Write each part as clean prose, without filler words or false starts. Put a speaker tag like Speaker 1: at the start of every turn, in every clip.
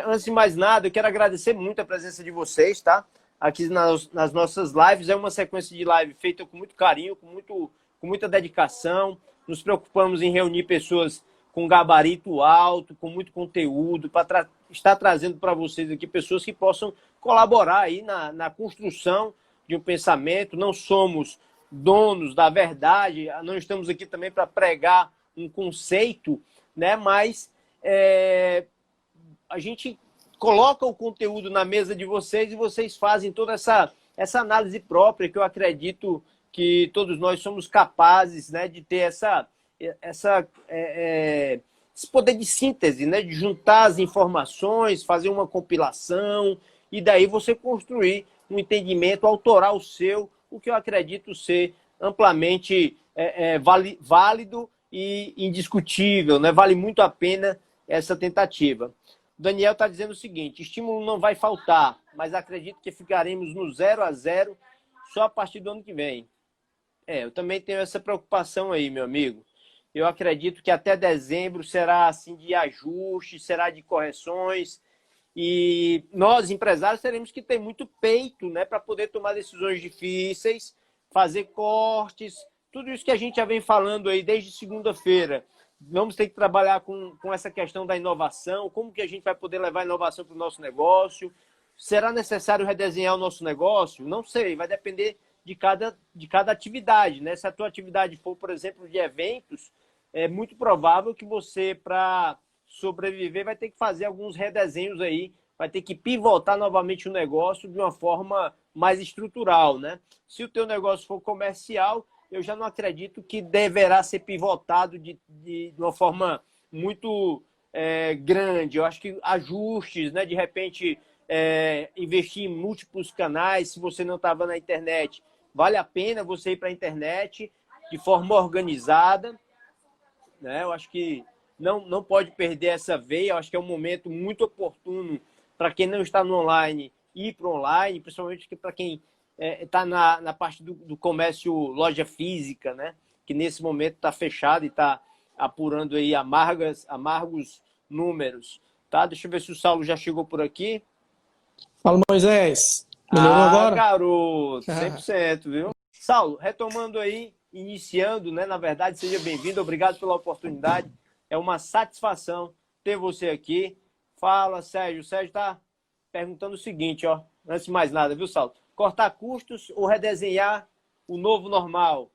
Speaker 1: antes de mais nada, eu quero agradecer muito a presença de vocês, tá? Aqui nas nossas lives. É uma sequência de live feita com muito carinho, com muita dedicação. Nos preocupamos em reunir pessoas com gabarito alto, com muito conteúdo, para estar trazendo para vocês aqui pessoas que possam colaborar aí na construção de um pensamento. Não somos donos da verdade, não estamos aqui também para pregar um conceito, né? Mas a gente coloca o conteúdo na mesa de vocês e vocês fazem toda essa análise própria, que eu acredito que todos nós somos capazes, né, de ter esse poder de síntese, né, de juntar as informações, fazer uma compilação e daí você construir um entendimento autoral seu, o que eu acredito ser amplamente válido e indiscutível, né? Vale muito a pena essa tentativa. O Daniel está dizendo o seguinte: estímulo não vai faltar, mas acredito que ficaremos no 0-0 só a partir do ano que vem. Eu também tenho essa preocupação aí, meu amigo. Eu acredito que até dezembro será assim de ajuste, será de correções. E nós, empresários, teremos que ter muito peito, né, para poder tomar decisões difíceis, fazer cortes, tudo isso que a gente já vem falando aí desde segunda-feira. Vamos ter que trabalhar com essa questão da inovação, como que a gente vai poder levar a inovação para o nosso negócio. Será necessário redesenhar o nosso negócio? Não sei, vai depender de cada atividade, né? Se a tua atividade for, por exemplo, de eventos, é muito provável que você, para sobreviver, vai ter que fazer alguns redesenhos aí, vai ter que pivotar novamente o negócio de uma forma mais estrutural, né? Se o teu negócio for comercial, eu já não acredito que deverá ser pivotado de uma forma muito grande. Eu acho que ajustes, né? De repente, investir em múltiplos canais, se você não estava na internet, vale a pena você ir para a internet de forma organizada, né? Eu acho que não pode perder essa veia. Eu acho que é um momento muito oportuno para quem não está no online ir para o online, principalmente para quem está na parte do comércio loja física, né? Que nesse momento está fechado e está apurando aí amargos números. Tá? Deixa eu ver se o Saulo já chegou por aqui.
Speaker 2: Fala, Moisés. Melhorou agora?
Speaker 1: Garoto, 100%, viu? Saulo, retomando aí, iniciando, né? Na verdade, seja bem-vindo, obrigado pela oportunidade. É uma satisfação ter você aqui. Fala, Sérgio. O Sérgio está perguntando o seguinte, ó, antes de mais nada, viu, Saulo? Cortar custos ou redesenhar o novo normal?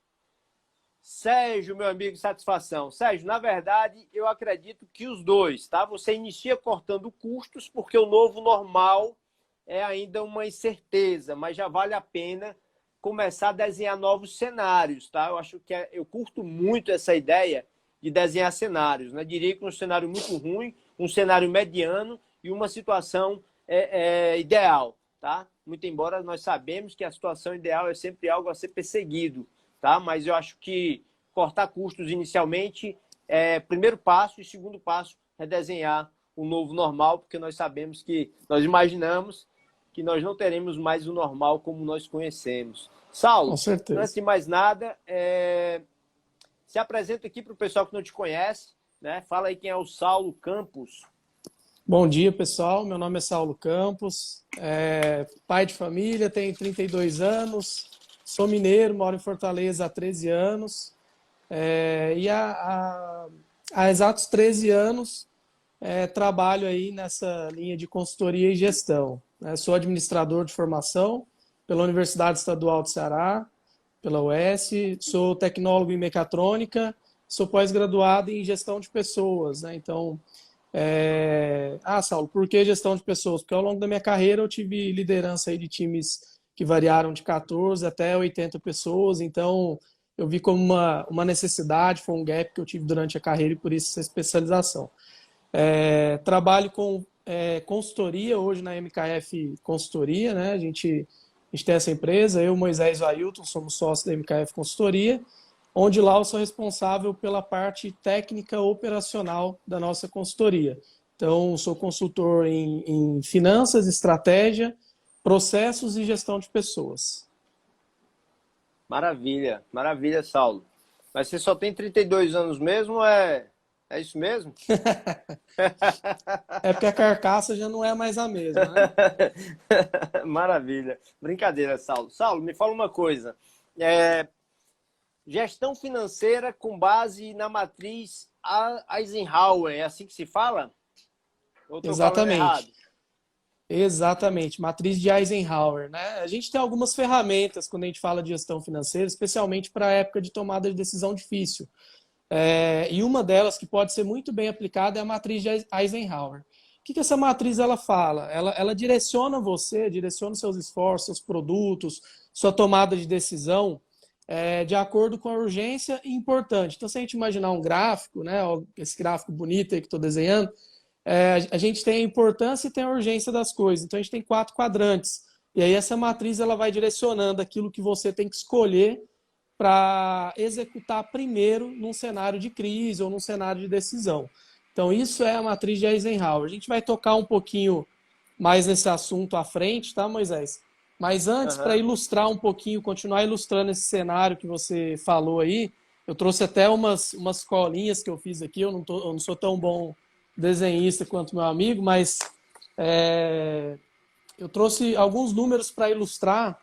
Speaker 1: Sérgio, meu amigo, satisfação. Sérgio, na verdade, eu acredito que os dois, tá? Você inicia cortando custos porque o novo normal é ainda uma incerteza, mas já vale a pena começar a desenhar novos cenários, tá? Eu acho que eu curto muito essa ideia de desenhar cenários, né? Diria que um cenário muito ruim, um cenário mediano e uma situação ideal, tá? Muito embora nós sabemos que a situação ideal é sempre algo a ser perseguido, tá? Mas eu acho que cortar custos inicialmente é primeiro passo, e segundo passo, redesenhar o novo normal, porque nós sabemos que, nós imaginamos que nós não teremos mais o normal como nós conhecemos. Saulo,
Speaker 2: Com certeza.
Speaker 1: Antes de mais nada, se apresenta aqui para o pessoal que não te conhece, né? Fala aí quem é o Saulo Campos.
Speaker 2: Bom dia, pessoal. Meu nome é Saulo Campos, pai de família, tenho 32 anos, sou mineiro, moro em Fortaleza há 13 anos. E há exatos 13 anos trabalho aí nessa linha de consultoria e gestão. Sou administrador de formação pela Universidade Estadual do Ceará, pela UES, sou tecnólogo em mecatrônica, sou pós-graduado em gestão de pessoas, né? Então, Saulo, por que gestão de pessoas? Porque ao longo da minha carreira eu tive liderança aí de times que variaram de 14 até 80 pessoas, então eu vi como uma necessidade, foi um gap que eu tive durante a carreira e por isso essa especialização. Trabalho com consultoria, hoje na MKF Consultoria, né? A gente tem essa empresa, eu, Moisés e o Ailton, somos sócios da MKF Consultoria, onde lá eu sou responsável pela parte técnica operacional da nossa consultoria. Então, sou consultor em finanças, estratégia, processos e gestão de pessoas.
Speaker 1: Maravilha, maravilha, Saulo. Mas você só tem 32 anos mesmo ou É isso mesmo?
Speaker 2: É porque a carcaça já não é mais a mesma, né?
Speaker 1: Maravilha. Brincadeira, Saulo. Saulo, me fala uma coisa. É, gestão financeira com base na matriz Eisenhower, é assim que se fala? Ou estou falando errado?
Speaker 2: Exatamente. Exatamente, matriz de Eisenhower, né? A gente tem algumas ferramentas quando a gente fala de gestão financeira, especialmente para a época de tomada de decisão difícil. E uma delas que pode ser muito bem aplicada é a matriz de Eisenhower. O que essa matriz ela fala? Ela direciona você, direciona seus esforços, seus produtos, sua tomada de decisão de acordo com a urgência e importante. Então, se a gente imaginar um gráfico, né, esse gráfico bonito aí que estou desenhando, a gente tem a importância e tem a urgência das coisas. Então, a gente tem 4 quadrantes. E aí essa matriz ela vai direcionando aquilo que você tem que escolher para executar primeiro num cenário de crise ou num cenário de decisão. Então, isso é a matriz de Eisenhower. A gente vai tocar um pouquinho mais nesse assunto à frente, tá, Moisés? Mas antes, para
Speaker 1: Aham.
Speaker 2: ilustrar um pouquinho, continuar ilustrando esse cenário que você falou aí, eu trouxe até umas colinhas que eu fiz aqui. Eu não sou tão bom desenhista quanto meu amigo, mas eu trouxe alguns números para ilustrar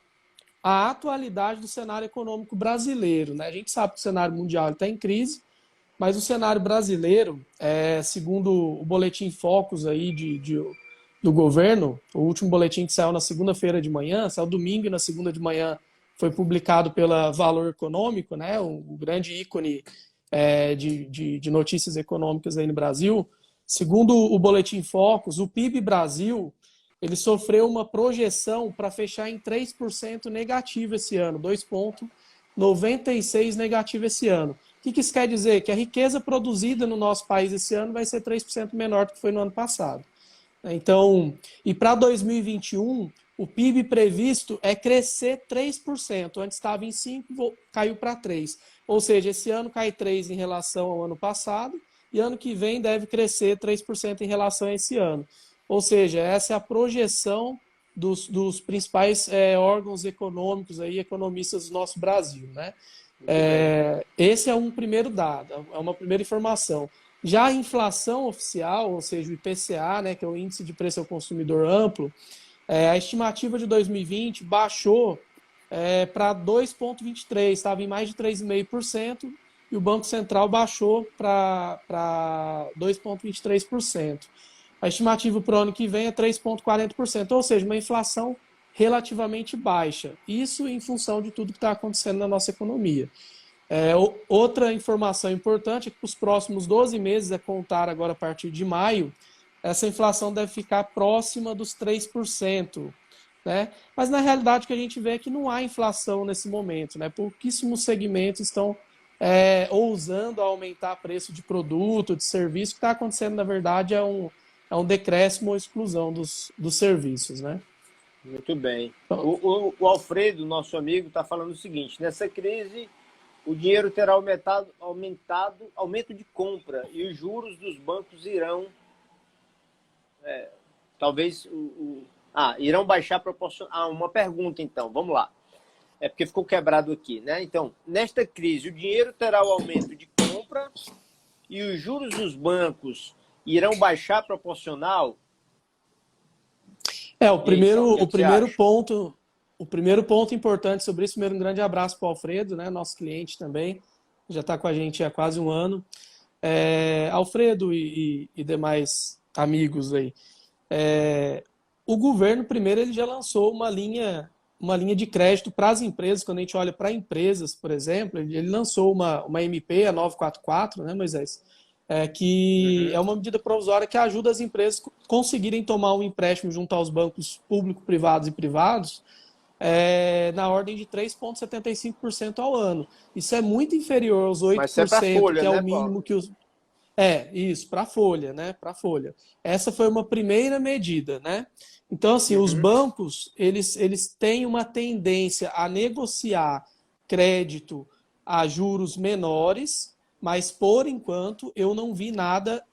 Speaker 2: a atualidade do cenário econômico brasileiro, né? A gente sabe que o cenário mundial está em crise, mas o cenário brasileiro, segundo o boletim Focus aí do governo, o último boletim que saiu na segunda-feira de manhã, saiu domingo e na segunda de manhã foi publicado pela Valor Econômico, né? O grande ícone de notícias econômicas aí no Brasil. Segundo o boletim Focus, o PIB Brasil ele sofreu uma projeção para fechar em 3% negativo esse ano, 2,96 negativo esse ano. O que isso quer dizer? Que a riqueza produzida no nosso país esse ano vai ser 3% menor do que foi no ano passado. Então, e para 2021, o PIB previsto é crescer 3%. Antes estava em 5%, caiu para 3%. Ou seja, esse ano cai 3% em relação ao ano passado e ano que vem deve crescer 3% em relação a esse ano. Ou seja, essa é a projeção dos principais órgãos econômicos, aí, economistas do nosso Brasil. Né?
Speaker 1: Muito bem.
Speaker 2: Esse é um primeiro dado, é uma primeira informação. Já a inflação oficial, ou seja, o IPCA, né, que é o Índice de Preço ao Consumidor Amplo, a estimativa de 2020 baixou para 2,23%, estava em mais de 3,5%, e o Banco Central baixou para 2,23%. A estimativa para o ano que vem é 3,40%, ou seja, uma inflação relativamente baixa. Isso em função de tudo que está acontecendo na nossa economia. Outra informação importante é que para os próximos 12 meses, a contar agora a partir de maio, essa inflação deve ficar próxima dos 3%. Né? Mas na realidade o que a gente vê é que não há inflação nesse momento. Né? Pouquíssimos segmentos estão ousando aumentar preço de produto, de serviço. O que está acontecendo, na verdade, é um decréscimo ou exclusão dos serviços. Né?
Speaker 1: Muito bem.
Speaker 2: Então,
Speaker 1: O Alfredo, nosso amigo, está falando o seguinte: nessa crise, o dinheiro terá aumento de compra e os juros dos bancos irão, talvez, irão baixar proporcional. Uma pergunta, então, vamos lá. É porque ficou quebrado aqui, né? Então, nesta crise, o dinheiro terá o aumento de compra e os juros dos bancos irão baixar proporcional?
Speaker 2: o
Speaker 1: E aí, Saulo, o
Speaker 2: primeiro,
Speaker 1: que é
Speaker 2: o
Speaker 1: que você
Speaker 2: primeiro
Speaker 1: acha?
Speaker 2: ponto, o primeiro ponto importante sobre isso, primeiro um grande abraço para o Alfredo, né, nosso cliente também, já está com a gente há quase um ano. Alfredo e demais amigos aí. O governo, primeiro, ele já lançou uma linha de crédito para as empresas. Quando a gente olha para empresas, por exemplo, ele lançou uma MP, a 944, né, Moisés? Que é
Speaker 1: Uhum.
Speaker 2: uma medida provisória que ajuda as empresas a conseguirem tomar um empréstimo junto aos bancos públicos, privados e privados na ordem de 3,75% ao ano. Isso é muito inferior aos
Speaker 1: Mas isso é para
Speaker 2: 8%,
Speaker 1: folha,
Speaker 2: que é o
Speaker 1: né, Paulo?
Speaker 2: mínimo que os. Isso, para a folha, né? Para a folha. Essa foi uma primeira medida, né? Então, assim, os
Speaker 1: Uhum.
Speaker 2: bancos, eles têm uma tendência a negociar crédito a juros menores, mas, por enquanto, eu não vi nada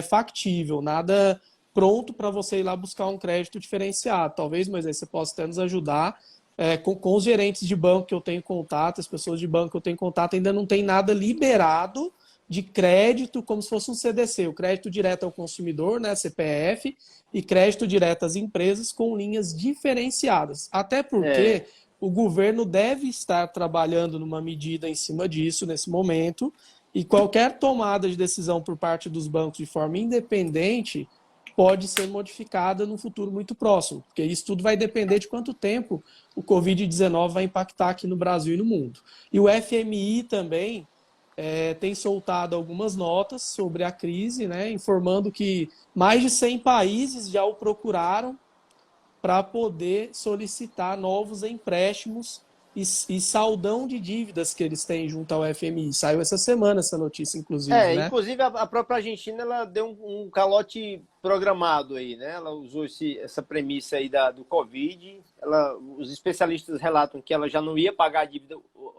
Speaker 2: factível, nada pronto para você ir lá buscar um crédito diferenciado. Talvez, mas aí você possa até nos ajudar. Com os gerentes de banco que eu tenho contato, as pessoas de banco que eu tenho contato, ainda não tem nada liberado de crédito, como se fosse um CDC, o crédito direto ao consumidor, né, CPF, e crédito direto às empresas com linhas diferenciadas. Até porque o governo deve estar trabalhando numa medida em cima disso nesse momento, e qualquer tomada de decisão por parte dos bancos de forma independente pode ser modificada no futuro muito próximo, porque isso tudo vai depender de quanto tempo o Covid-19 vai impactar aqui no Brasil e no mundo. E o FMI também tem soltado algumas notas sobre a crise, né, informando que mais de 100 países já o procuraram para poder solicitar novos empréstimos e saldão de dívidas que eles têm junto ao FMI. Saiu essa semana essa notícia, inclusive, né?
Speaker 1: Inclusive a própria Argentina, ela deu um calote programado aí, né? Ela usou essa premissa aí do Covid. Os especialistas relatam que ela já não ia pagar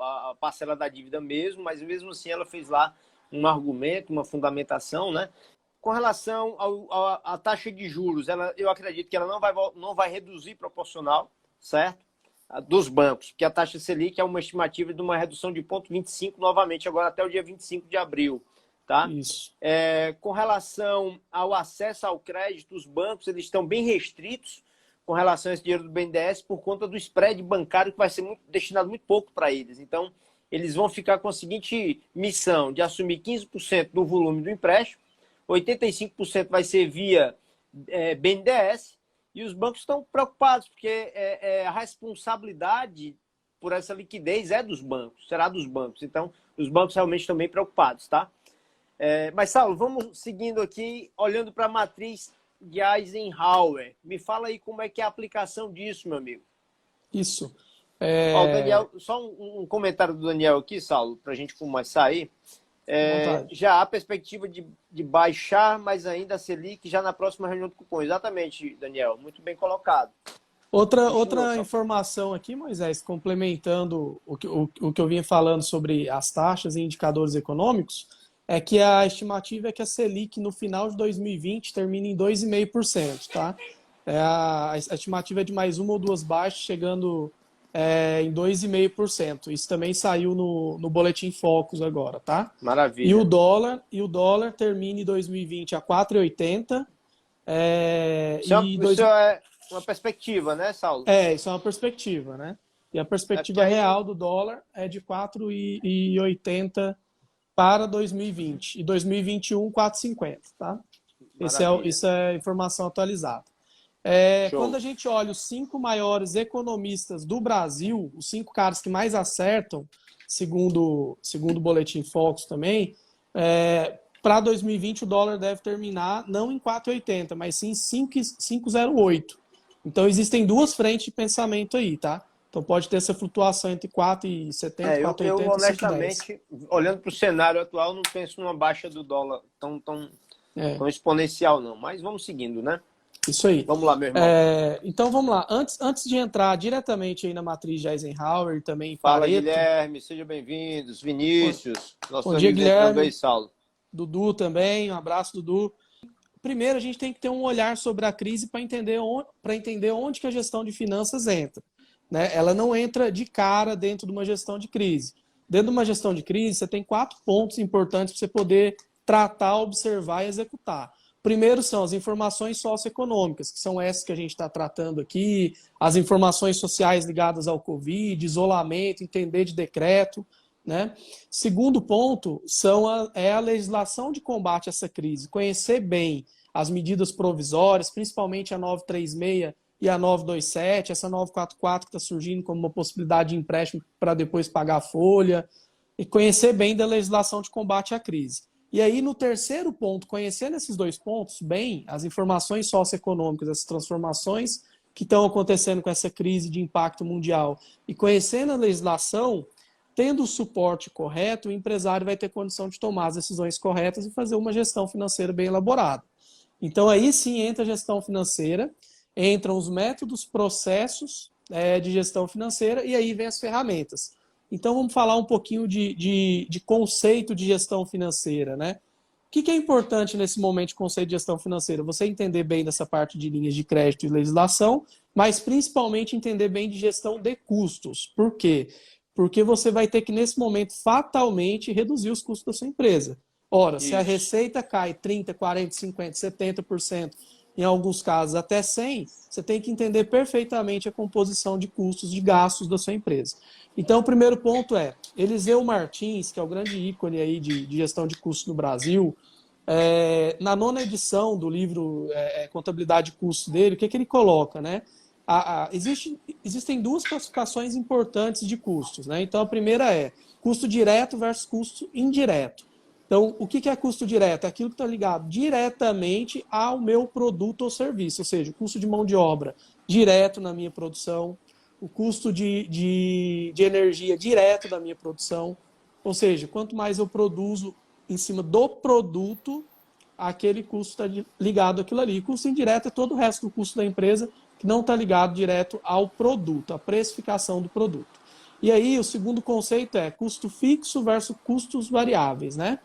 Speaker 1: a parcela da dívida mesmo, mas mesmo assim ela fez lá um argumento, uma fundamentação, né? Com relação à taxa de juros, eu acredito que ela não vai reduzir proporcional, certo? Dos bancos, porque a taxa Selic é uma estimativa de uma redução de 0,25 novamente, agora até o dia 25 de abril. Tá?
Speaker 2: Isso.
Speaker 1: Com relação ao acesso ao crédito, os bancos eles estão bem restritos com relação a esse dinheiro do BNDES por conta do spread bancário que vai ser destinado muito pouco para eles. Então, eles vão ficar com a seguinte missão de assumir 15% do volume do empréstimo, 85% vai ser via BNDES, e os bancos estão preocupados, porque a responsabilidade por essa liquidez é dos bancos, será dos bancos. Então, os bancos realmente estão bem preocupados, tá? Mas, Saulo, vamos seguindo aqui, olhando para a matriz de Eisenhower. Me fala aí como é que é a aplicação disso, meu amigo.
Speaker 2: Isso.
Speaker 1: Ó, Daniel, só um comentário do Daniel aqui, Saulo, para a gente começar aí. Já há perspectiva de baixar mais ainda a Selic já na próxima reunião do cupom. Exatamente, Daniel. Muito bem colocado.
Speaker 2: Outra informação aqui, Moisés, complementando o que eu vinha falando sobre as taxas e indicadores econômicos, é que a estimativa é que a Selic no final de 2020 termine em 2,5%, tá? A estimativa é de mais uma ou duas baixas, chegando em 2,5%. Isso também saiu no Boletim Focus agora, tá?
Speaker 1: Maravilha.
Speaker 2: E o dólar termina em 2020 a 4,80.
Speaker 1: Isso é uma perspectiva, né, Saulo?
Speaker 2: Isso é uma perspectiva, né? E a perspectiva real do dólar é de 4,80 para 2020. E 2021, 4,50, tá? Isso é informação atualizada. Quando a gente olha os 5 maiores economistas do Brasil, os 5 caras que mais acertam, segundo o Boletim Focus também, para 2020 o dólar deve terminar não em 4,80, mas sim 5,08. Então existem duas frentes de pensamento aí, tá? Então pode ter essa flutuação entre 4,70 e 4,80.
Speaker 1: Eu honestamente, olhando para o cenário atual, não penso numa baixa do dólar tão exponencial, não. Mas vamos seguindo, né?
Speaker 2: Isso aí.
Speaker 1: Vamos lá, meu irmão.
Speaker 2: Então vamos lá. Antes de entrar diretamente aí na matriz de Eisenhower e também em
Speaker 1: Fala,
Speaker 2: Pareto,
Speaker 1: Guilherme, sejam bem-vindos. Vinícius, nosso
Speaker 2: bom dia, Guilherme.
Speaker 1: Aí, Saulo.
Speaker 2: Dudu também, um abraço, Dudu. Primeiro, a gente tem que ter um olhar sobre a crise para entender onde que a gestão de finanças entra. Né? Ela não entra de cara dentro de uma gestão de crise. Dentro de uma gestão de crise, você tem 4 pontos importantes para você poder tratar, observar e executar. Primeiro são as informações socioeconômicas, que são essas que a gente está tratando aqui, as informações sociais ligadas ao Covid, isolamento, entender de decreto. Né? Segundo ponto é a legislação de combate a essa crise, conhecer bem as medidas provisórias, principalmente a 936 e a 927, essa 944 que está surgindo como uma possibilidade de empréstimo para depois pagar a folha, e conhecer bem da legislação de combate à crise. E aí, no terceiro ponto, conhecendo esses 2 pontos bem, as informações socioeconômicas, as transformações que estão acontecendo com essa crise de impacto mundial, e conhecendo a legislação, tendo o suporte correto, o empresário vai ter condição de tomar as decisões corretas e fazer uma gestão financeira bem elaborada. Então, aí sim entra a gestão financeira, entram os métodos, processos de gestão financeira e aí vem as ferramentas. Então, vamos falar um pouquinho de conceito de gestão financeira, né? O que é importante nesse momento de conceito de gestão financeira? Você entender bem dessa parte de linhas de crédito e legislação, mas principalmente entender bem de gestão de custos. Por quê? Porque você vai ter que, nesse momento, fatalmente reduzir os custos da sua empresa. Ora, se a
Speaker 1: Isso.
Speaker 2: receita cai 30, 40, 50, 70%, em alguns casos até 100%, você tem que entender perfeitamente a composição de custos, de gastos da sua empresa. Então, o primeiro ponto é, Eliseu Martins, que é o grande ícone aí de gestão de custos no Brasil, na nona edição do livro Contabilidade de Custos dele, o que, que ele coloca, né? Existem duas classificações importantes de custos, né? Então, a primeira é custo direto versus custo indireto. Então, o que é custo direto? É aquilo que está ligado diretamente ao meu produto ou serviço, ou seja, o custo de mão de obra direto na minha produção, o custo de energia direto da minha produção, ou seja, quanto mais eu produzo em cima do produto, aquele custo está ligado àquilo ali. O custo indireto é todo o resto do custo da empresa que não está ligado direto ao produto, à precificação do produto. E aí, o segundo conceito é custo fixo versus custos variáveis, né?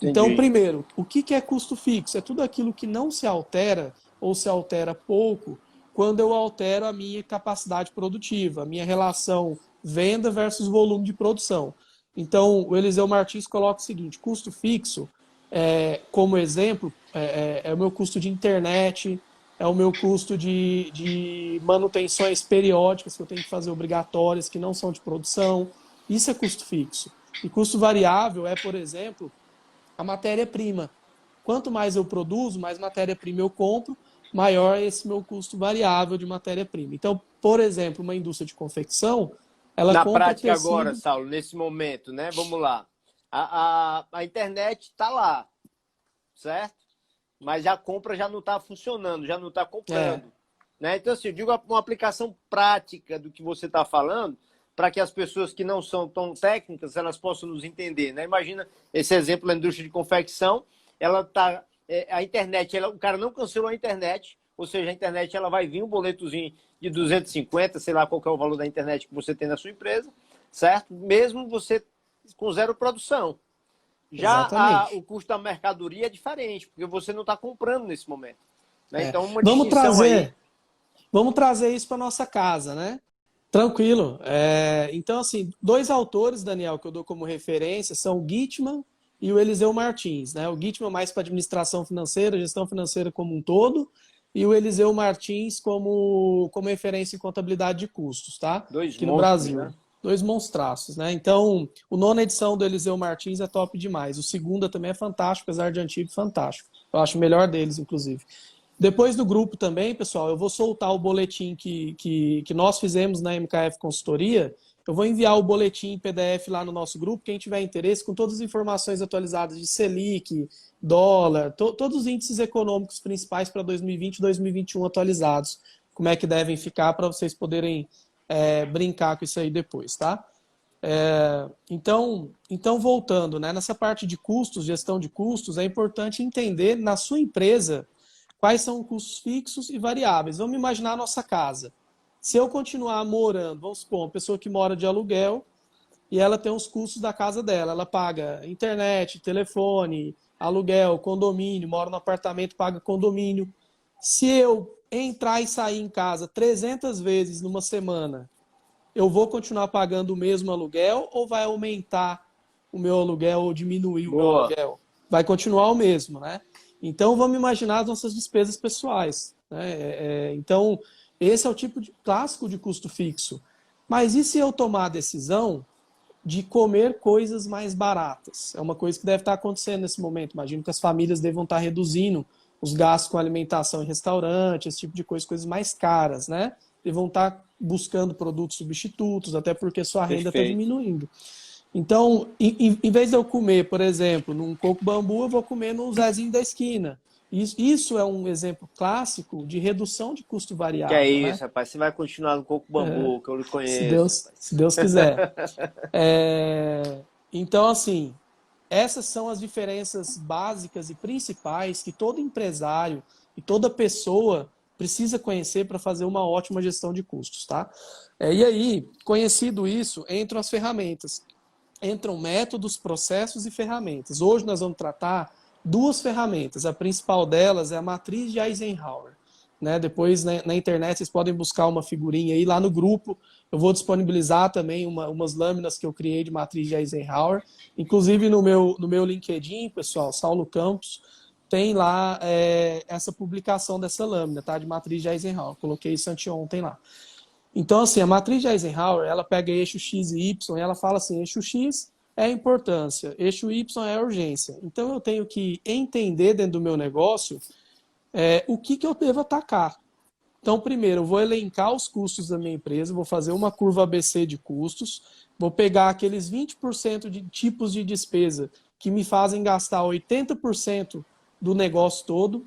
Speaker 2: Então,
Speaker 1: Entendi.
Speaker 2: primeiro, o que é custo fixo? É tudo aquilo que não se altera ou se altera pouco quando eu altero a minha capacidade produtiva, a minha relação venda versus volume de produção. Então, o Eliseu Martins coloca o seguinte, custo fixo, como exemplo, é o meu custo de internet, é o meu custo de manutenções periódicas que eu tenho que fazer obrigatórias, que não são de produção. Isso é custo fixo. E custo variável é, por exemplo, a matéria-prima. Quanto mais eu produzo, mais matéria-prima eu compro, maior é esse meu custo variável de matéria-prima. Então, por exemplo, uma indústria de confecção, ela
Speaker 1: Na
Speaker 2: compra
Speaker 1: prática agora,
Speaker 2: tecido.
Speaker 1: Saulo, nesse momento, né? Vamos lá. A internet está lá, certo? Mas a compra já não está funcionando, já não está
Speaker 2: É,
Speaker 1: comprando. Né? Então, assim, eu digo uma aplicação prática do que você está falando, para que as pessoas que não são tão técnicas, elas possam nos entender. Né? Imagina esse exemplo da indústria de confecção, ela tá, a internet, o cara não cancelou a internet, ou seja, a internet ela vai vir um boletozinho de 250, sei lá qual é o valor da internet que você tem na sua empresa, certo? Mesmo você com zero produção. Já o
Speaker 2: exatamente.
Speaker 1: custo da mercadoria é diferente, porque você não está comprando nesse momento. Né?
Speaker 2: É.
Speaker 1: Então, uma
Speaker 2: Vamos
Speaker 1: distinção aí.
Speaker 2: trazer, vamos trazer isso para nossa casa, né? Tranquilo. Então, assim, dois autores, Daniel, que eu dou como referência são o Gitman e o Eliseu Martins, né? O Gitman mais para administração financeira, gestão financeira como um todo, e o Eliseu Martins como referência em contabilidade de custos, tá?
Speaker 1: Dois
Speaker 2: Aqui no
Speaker 1: monstros,
Speaker 2: Brasil.
Speaker 1: né?
Speaker 2: Dois monstraços, né? Então, o nona edição do Eliseu Martins é top demais. O segunda também é fantástico, apesar de antigo, fantástico. Eu acho o melhor deles, inclusive. Depois do grupo também, pessoal, eu vou soltar o boletim que nós fizemos na MKF Consultoria. Eu vou enviar o boletim em PDF lá no nosso grupo. Quem tiver interesse, com todas as informações atualizadas de Selic, dólar, todos os índices econômicos principais para 2020 e 2021 atualizados. Como é que devem ficar para vocês poderem brincar com isso aí depois, tá? Então, voltando, né, nessa parte de custos, gestão de custos, é importante entender na sua empresa quais são os custos fixos e variáveis. Vamos imaginar a nossa casa. Se eu continuar morando, vamos supor, uma pessoa que mora de aluguel e ela tem os custos da casa dela. Ela paga internet, telefone, aluguel, condomínio, mora no apartamento, paga condomínio. Se eu entrar e sair em casa 300 vezes numa semana, eu vou continuar pagando o mesmo aluguel ou vai aumentar o meu aluguel ou diminuir o meu
Speaker 1: Boa.
Speaker 2: aluguel? Vai continuar o mesmo, né? Então, vamos imaginar as nossas despesas pessoais. Né? Então, esse é o tipo clássico de custo fixo. Mas e se eu tomar a decisão de comer coisas mais baratas? É uma coisa que deve estar acontecendo nesse momento. Imagino que as famílias devam estar reduzindo os gastos com alimentação em restaurante, esse tipo de coisa, coisas mais caras, né? E vão estar buscando produtos substitutos, até porque sua renda está
Speaker 1: Perfeito.
Speaker 2: diminuindo. Então, em vez de eu comer, por exemplo, num coco bambu, eu vou comer no Zezinho da esquina. Isso é um exemplo clássico de redução de custo
Speaker 1: Que é
Speaker 2: variável, né?
Speaker 1: isso, rapaz? Você vai continuar no coco bambu, que eu lhe
Speaker 2: Se
Speaker 1: conheço,
Speaker 2: Deus,
Speaker 1: rapaz.
Speaker 2: se Deus quiser. Então, assim, essas são as diferenças básicas e principais que todo empresário e toda pessoa precisa conhecer para fazer uma ótima gestão de custos, tá? E aí, conhecido isso, entram as ferramentas. Entram métodos, processos e ferramentas. Hoje nós vamos tratar duas ferramentas. A principal delas é a matriz de Eisenhower. né? Depois, né, na internet, vocês podem buscar uma figurinha aí lá no grupo. Eu vou disponibilizar também umas lâminas que eu criei de matriz de Eisenhower. Inclusive no meu LinkedIn, pessoal, Saulo Campos, tem lá essa publicação dessa lâmina, tá? De matriz de Eisenhower. Coloquei isso anteontem lá. Então, assim, a matriz de Eisenhower, ela pega eixo X e Y e ela fala assim, eixo X é a importância, eixo Y é a urgência. Então, eu tenho que entender dentro do meu negócio o que eu devo atacar. Então, primeiro, eu vou elencar os custos da minha empresa, vou fazer uma curva ABC de custos, vou pegar aqueles 20% de tipos de despesa que me fazem gastar 80% do negócio todo,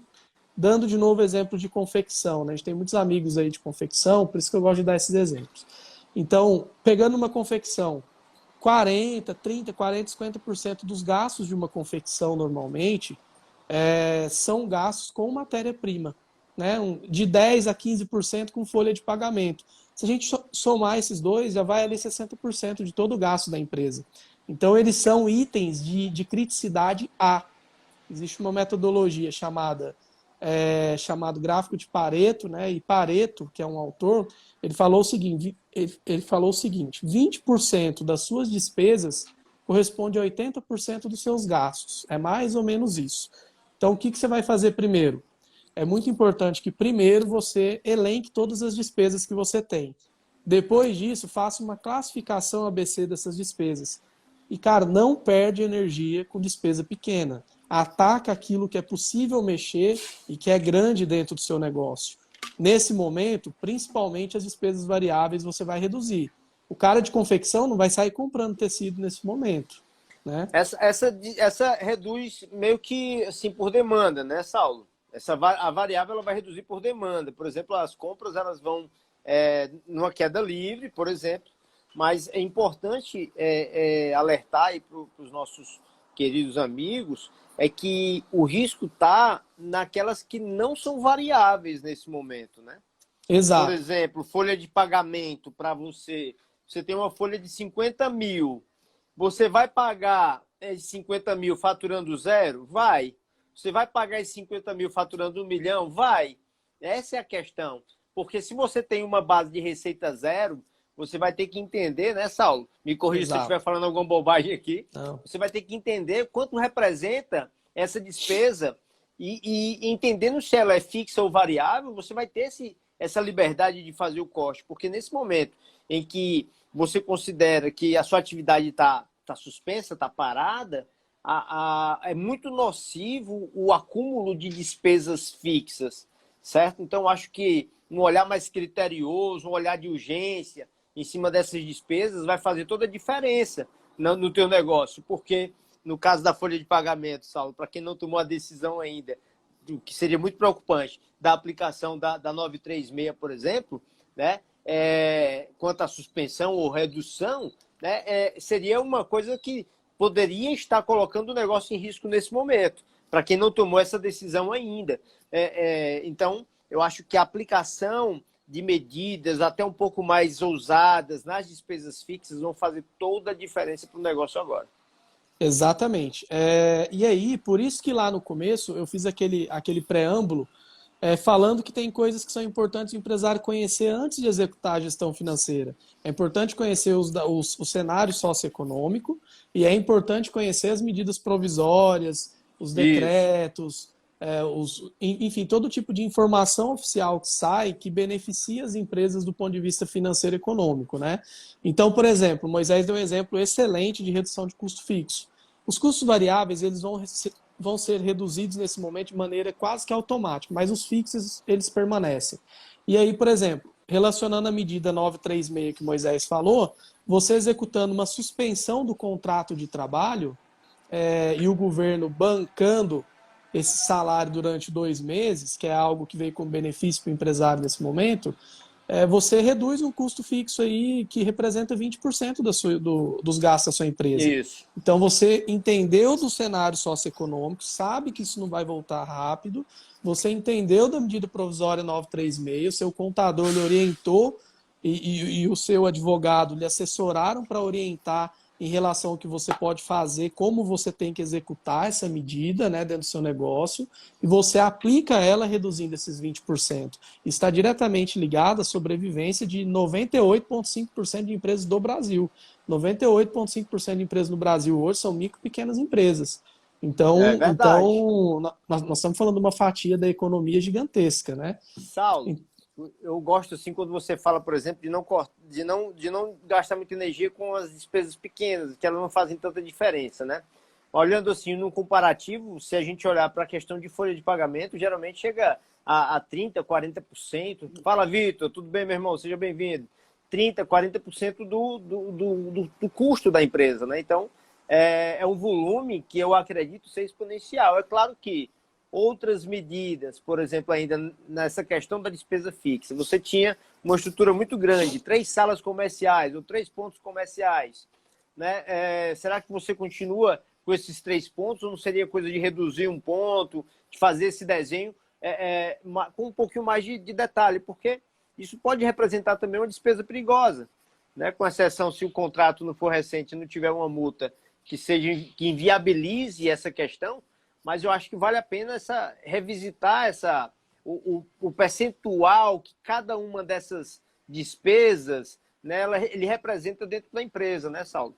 Speaker 2: dando de novo exemplo de confecção, né? A gente tem muitos amigos aí de confecção, por isso que eu gosto de dar esses exemplos. Então, pegando uma confecção, 40, 30, 40, 50% dos gastos de uma confecção normalmente são gastos com matéria-prima, né? De 10 a 15% com folha de pagamento. Se a gente somar esses dois, já vai ali 60% de todo o gasto da empresa. Então, eles são itens de criticidade A. Existe uma metodologia chamado gráfico de Pareto, né? E Pareto, que é um autor, ele falou o seguinte, 20% das suas despesas corresponde a 80% dos seus gastos. É mais ou menos isso. Então, o que você vai fazer primeiro? É muito importante que primeiro você elenque todas as despesas que você tem. Depois disso, faça uma classificação ABC dessas despesas. E, cara, não perde energia com despesa pequena. Ataca aquilo que é possível mexer e que é grande dentro do seu negócio. Nesse momento, principalmente as despesas variáveis você vai reduzir. O cara de confecção não vai sair comprando tecido nesse momento, né?
Speaker 1: Essa reduz meio que assim por demanda, né, Saulo? A variável ela vai reduzir por demanda. Por exemplo, as compras elas vão numa queda livre, por exemplo, mas é importante alertar para os nossos queridos amigos que o risco está naquelas que não são variáveis nesse momento, né?
Speaker 2: Exato.
Speaker 1: Por exemplo, folha de pagamento para você. Você tem uma folha de 50 mil. Você vai pagar 50 mil faturando zero? Vai. Você vai pagar esses 50 mil faturando 1 milhão? Vai. Essa é a questão. Porque se você tem uma base de receita zero, você vai ter que entender, né, Saulo? Me corrija se eu estiver falando alguma bobagem aqui.
Speaker 2: Não.
Speaker 1: Você vai ter que entender quanto representa essa despesa e entendendo se ela é fixa ou variável, você vai ter essa liberdade de fazer o corte. Porque nesse momento em que você considera que a sua atividade está suspensa, está parada, é muito nocivo o acúmulo de despesas fixas, certo? Então, acho que um olhar mais criterioso, um olhar de urgência em cima dessas despesas vai fazer toda a diferença no teu negócio, porque no caso da folha de pagamento, Saulo, para quem não tomou a decisão ainda, o que seria muito preocupante, da aplicação da 936, por exemplo, né, quanto à suspensão ou redução, né, seria uma coisa que poderia estar colocando o negócio em risco nesse momento, para quem não tomou essa decisão ainda. Então, eu acho que a aplicação de medidas até um pouco mais ousadas nas despesas fixas vão fazer toda a diferença para o negócio agora.
Speaker 2: Exatamente. E aí, por isso que lá no começo eu fiz aquele preâmbulo falando que tem coisas que são importantes o empresário conhecer antes de executar a gestão financeira. É importante conhecer o cenário socioeconômico e é importante conhecer as medidas provisórias, os decretos, enfim, todo tipo de informação oficial que sai que beneficia as empresas do ponto de vista financeiro e econômico, né? Então, por exemplo, Moisés deu um exemplo excelente de redução de custo fixo. Os custos variáveis eles vão ser reduzidos nesse momento de maneira quase que automática, mas os fixos eles permanecem. E aí, por exemplo, relacionando a medida 936 que Moisés falou, você executando uma suspensão do contrato de trabalho e o governo bancando esse salário durante 2 meses, que é algo que veio como benefício para o empresário nesse momento, você reduz um custo fixo aí que representa 20% dos gastos da sua empresa.
Speaker 1: Isso.
Speaker 2: Então você entendeu do cenário socioeconômico, sabe que isso não vai voltar rápido, você entendeu da medida provisória 936, o seu contador lhe orientou e o seu advogado lhe assessoraram para orientar em relação ao que você pode fazer, como você tem que executar essa medida, né, dentro do seu negócio, e você aplica ela reduzindo esses 20%. Está diretamente ligado à sobrevivência de 98,5% de empresas do Brasil. 98,5% de empresas no Brasil hoje são micro e pequenas empresas.
Speaker 1: É verdade.
Speaker 2: Então nós estamos falando de uma fatia da economia gigantesca, né?
Speaker 1: Saulo, eu gosto assim quando você fala, por exemplo, de não gastar muita energia com as despesas pequenas, que elas não fazem tanta diferença, né? Olhando assim no comparativo, se a gente olhar para a questão de folha de pagamento, geralmente chega a 30%, 40%. Fala, Vitor, tudo bem, meu irmão? Seja bem-vindo. 30%, 40% do custo da empresa, né? Então, é um volume que eu acredito ser exponencial. É claro que outras medidas, por exemplo, ainda nessa questão da despesa fixa, você tinha uma estrutura muito grande, 3 salas comerciais ou 3 pontos comerciais, né? Será que você continua com esses 3 pontos ou não seria coisa de reduzir um ponto, de fazer esse desenho com um pouquinho mais de detalhe? Porque isso pode representar também uma despesa perigosa, né? Com exceção se o contrato não for recente e não tiver uma multa que inviabilize essa questão, mas eu acho que vale a pena revisitar o percentual que cada uma dessas despesas, né, ele representa dentro da empresa, né, Saulo?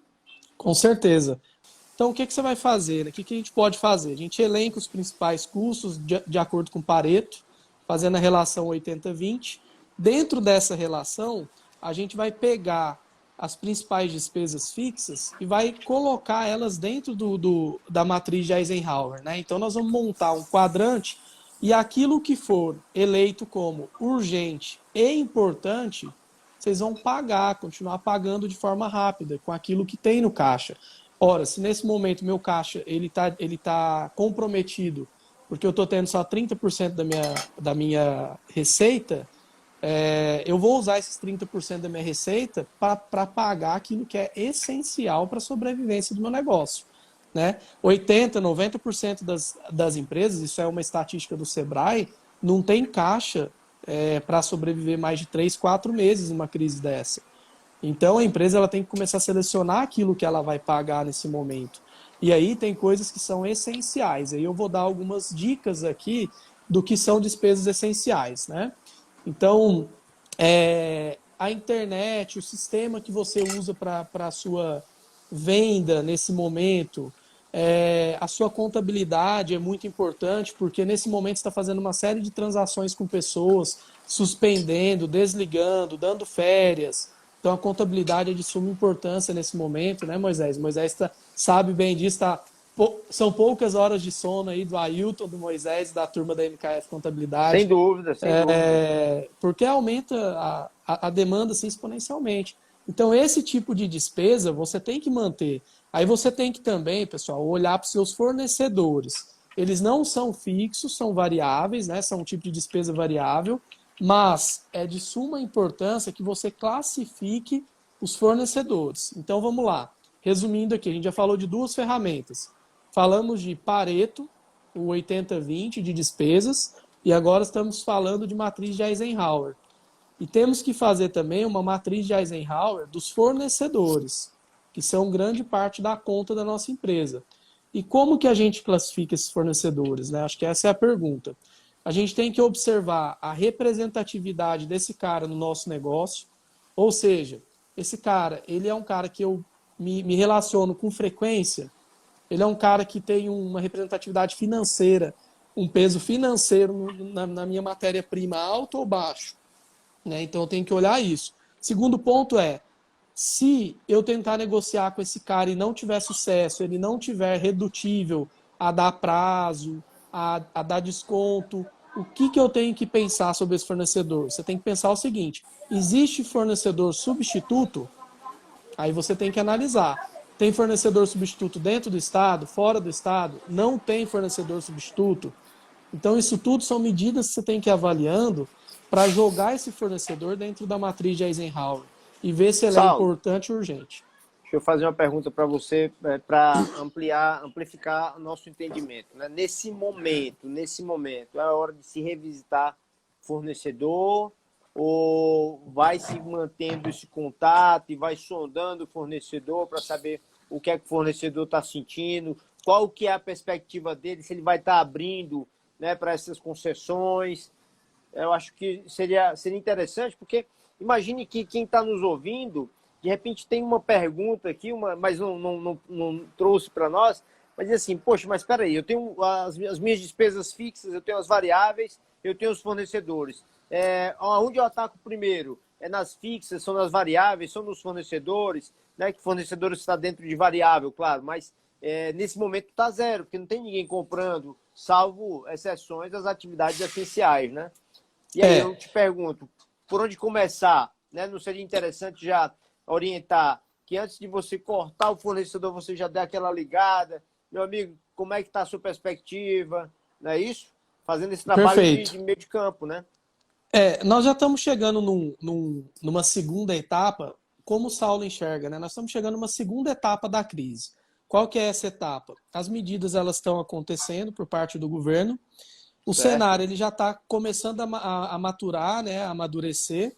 Speaker 2: Com certeza. Então, o que você vai fazer? O que a gente pode fazer? A gente elenca os principais custos de acordo com Pareto, fazendo a relação 80-20. Dentro dessa relação, a gente vai pegar as principais despesas fixas e vai colocar elas dentro da matriz de Eisenhower, né? Então, nós vamos montar um quadrante e aquilo que for eleito como urgente e importante, vocês vão pagar, continuar pagando de forma rápida, com aquilo que tem no caixa. Ora, se nesse momento meu caixa ele tá comprometido, porque eu estou tendo só 30% da minha receita, eu vou usar esses 30% da minha receita para pagar aquilo que é essencial para a sobrevivência do meu negócio. Né? 80%, 90% das empresas, isso é uma estatística do Sebrae, não tem caixa para sobreviver mais de 3, 4 meses numa crise dessa. Então a empresa ela tem que começar a selecionar aquilo que ela vai pagar nesse momento. E aí tem coisas que são essenciais. Aí eu vou dar algumas dicas aqui do que são despesas essenciais, né? Então, a internet, o sistema que você usa para a sua venda nesse momento, a sua contabilidade é muito importante, porque nesse momento você está fazendo uma série de transações com pessoas, suspendendo, desligando, dando férias. Então, a contabilidade é de suma importância nesse momento, né, Moisés? Moisés sabe bem disso, são poucas horas de sono aí do Ailton, do Moisés, da turma da MKF
Speaker 1: Sem
Speaker 2: Contabilidade,
Speaker 1: dúvida, sem dúvida.
Speaker 2: porque aumenta a demanda assim, exponencialmente. Então, esse tipo de despesa você tem que manter. Aí você tem que também, pessoal, olhar para os seus fornecedores. Eles não são fixos, são variáveis, né? São um tipo de despesa variável, mas é de suma importância que você classifique os fornecedores. Então, vamos lá. Resumindo aqui, a gente já falou de duas ferramentas. Falamos de Pareto, o 80-20 de despesas, e agora estamos falando de matriz de Eisenhower. E temos que fazer também uma matriz de Eisenhower dos fornecedores, que são grande parte da conta da nossa empresa. E como que a gente classifica esses fornecedores, né? Acho que essa é a pergunta. A gente tem que observar a representatividade desse cara no nosso negócio, ou seja, esse cara, ele é um cara que eu me relaciono com frequência, ele é um cara que tem uma representatividade financeira, um peso financeiro na minha matéria-prima alto ou baixo, né? Então eu tenho que olhar isso. Segundo ponto se eu tentar negociar com esse cara e não tiver sucesso, ele não tiver redutível a dar prazo, a dar desconto, o que eu tenho que pensar sobre esse fornecedor? Você tem que pensar o seguinte: existe fornecedor substituto? Aí você tem que analisar. Tem fornecedor substituto dentro do estado, fora do estado? Não tem fornecedor substituto? Então, isso tudo são medidas que você tem que ir avaliando para jogar esse fornecedor dentro da matriz de Eisenhower e ver se ele é
Speaker 1: Saulo,
Speaker 2: importante ou urgente.
Speaker 1: deixa eu fazer uma pergunta para você, para amplificar o nosso entendimento. Né? Nesse momento, é a hora de se revisitar fornecedor ou vai se mantendo esse contato e vai sondando o fornecedor para saber o que é que o fornecedor está sentindo, qual que é a perspectiva dele, se ele vai estar abrindo, né, para essas concessões. Eu acho que seria interessante, porque imagine que quem está nos ouvindo, de repente tem uma pergunta aqui, mas não trouxe para nós, mas diz assim, poxa, mas espera aí, eu tenho as minhas despesas fixas, eu tenho as variáveis, eu tenho os fornecedores. Onde eu ataco primeiro? É nas fixas, são nas variáveis, são nos fornecedores, né? Que fornecedores está dentro de variável, claro, mas nesse momento está zero, porque não tem ninguém comprando, salvo exceções das atividades essenciais, né? E aí eu te pergunto, por onde começar? Né? Não seria interessante já orientar que antes de você cortar o fornecedor, você já dê aquela ligada? Meu amigo, como é que está a sua perspectiva? Não é isso? Fazendo esse trabalho de meio de campo, né?
Speaker 2: Nós já estamos chegando numa segunda etapa, como o Saulo enxerga, né? Nós estamos chegando numa segunda etapa da crise. Qual que é essa etapa? As medidas elas estão acontecendo por parte do governo. O cenário ele já está começando a maturar, né? A amadurecer.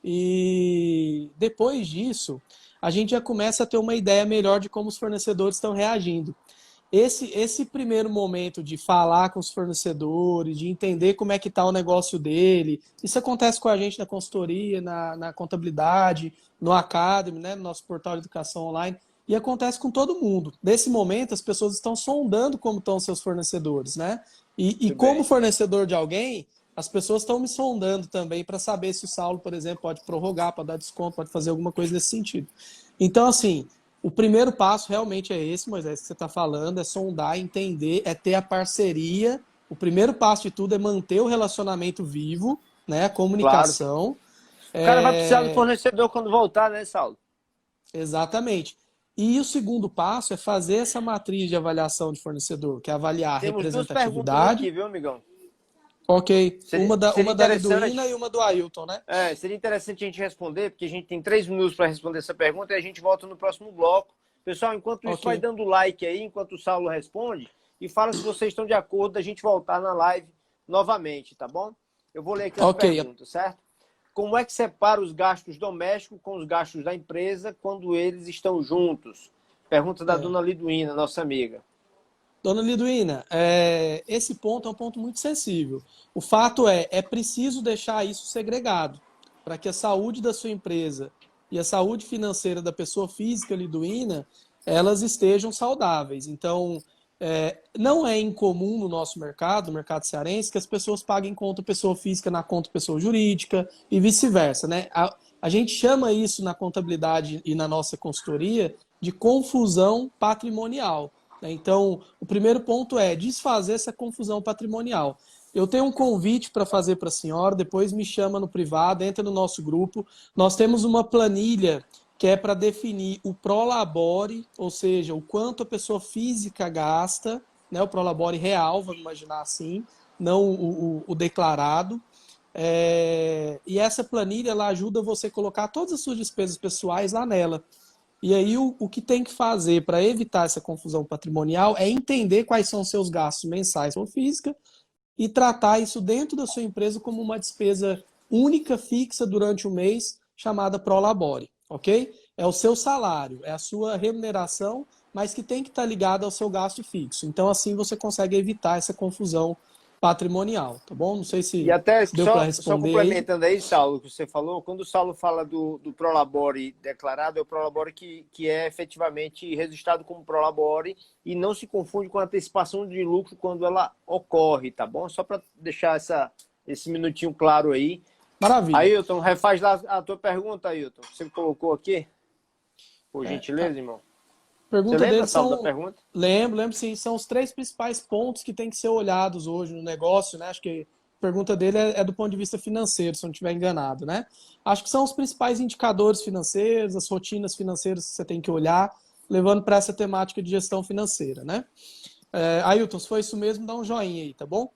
Speaker 2: E depois disso, a gente já começa a ter uma ideia melhor de como os fornecedores estão reagindo. Esse primeiro momento de falar com os fornecedores, de entender como é que está o negócio dele, isso acontece com a gente na consultoria, na contabilidade, no Academy, né, no nosso portal de educação online, e acontece com todo mundo. Nesse momento, as pessoas estão sondando como estão os seus fornecedores, né? E como fornecedor de alguém, as pessoas estão me sondando também para saber se o Saulo, por exemplo, pode prorrogar, pode dar desconto, pode fazer alguma coisa nesse sentido. Então, assim, o primeiro passo realmente é esse, Moisés, que você está falando, é sondar, entender, é ter a parceria. O primeiro passo de tudo é manter o relacionamento vivo, né? A comunicação.
Speaker 1: Claro. O cara vai precisar do fornecedor quando voltar, né, Saulo?
Speaker 2: Exatamente. E o segundo passo é fazer essa matriz de avaliação de fornecedor, que é avaliar a representatividade.
Speaker 1: Temos duas perguntas aqui, viu, amigão?
Speaker 2: Ok. Uma da Liduína e uma do Ailton, né?
Speaker 1: Seria interessante a gente responder, porque a gente tem 3 minutos para responder essa pergunta e a gente volta no próximo bloco. Pessoal, enquanto isso, vai dando like aí, enquanto o Saulo responde, e fala se vocês estão de acordo da gente voltar na live novamente, tá bom? Eu vou ler aqui as perguntas, certo? Como é que separa os gastos domésticos com os gastos da empresa quando eles estão juntos? Pergunta da dona Liduína, nossa amiga.
Speaker 2: Dona Liduína, esse ponto é um ponto muito sensível. O fato é preciso deixar isso segregado, para que a saúde da sua empresa e a saúde financeira da pessoa física Liduína, elas estejam saudáveis. Então, não é incomum no nosso mercado, no mercado cearense, que as pessoas paguem conta pessoa física na conta pessoa jurídica e vice-versa, né? A gente chama isso na contabilidade e na nossa consultoria de confusão patrimonial. Então, o primeiro ponto é desfazer essa confusão patrimonial. Eu tenho um convite para fazer para a senhora, depois me chama no privado, entra no nosso grupo. Nós temos uma planilha que é para definir o prolabore, ou seja, o quanto a pessoa física gasta, né, o prolabore real, vamos imaginar assim, não o declarado. E essa planilha ela ajuda você a colocar todas as suas despesas pessoais lá nela. E aí o que tem que fazer para evitar essa confusão patrimonial é entender quais são os seus gastos mensais ou física e tratar isso dentro da sua empresa como uma despesa única, fixa durante o mês, chamada prolabore, ok? É o seu salário, é a sua remuneração, mas que tem que estar ligada ao seu gasto fixo. Então assim você consegue evitar essa confusão patrimonial, tá bom? Não sei se
Speaker 1: e até
Speaker 2: deu para responder.
Speaker 1: Só complementando aí, Saulo, o que você falou, quando o Saulo fala do Prolabore declarado, é o Prolabore que é efetivamente registrado como Prolabore e não se confunde com a antecipação de lucro quando ela ocorre, tá bom? Só para deixar esse minutinho claro aí.
Speaker 2: Maravilha.
Speaker 1: Ailton, refaz lá a tua pergunta, Ailton. Você colocou aqui? Por gentileza, irmão.
Speaker 2: Pergunta
Speaker 1: Você lembra,
Speaker 2: dele
Speaker 1: Saulo, da pergunta?
Speaker 2: Lembro sim. São os 3 principais pontos que têm que ser olhados hoje no negócio, né? Acho que a pergunta dele é do ponto de vista financeiro, se eu não estiver enganado, né? Acho que são os principais indicadores financeiros, as rotinas financeiras que você tem que olhar, levando para essa temática de gestão financeira, né? Ailton, se foi isso mesmo, dá um joinha aí, tá bom?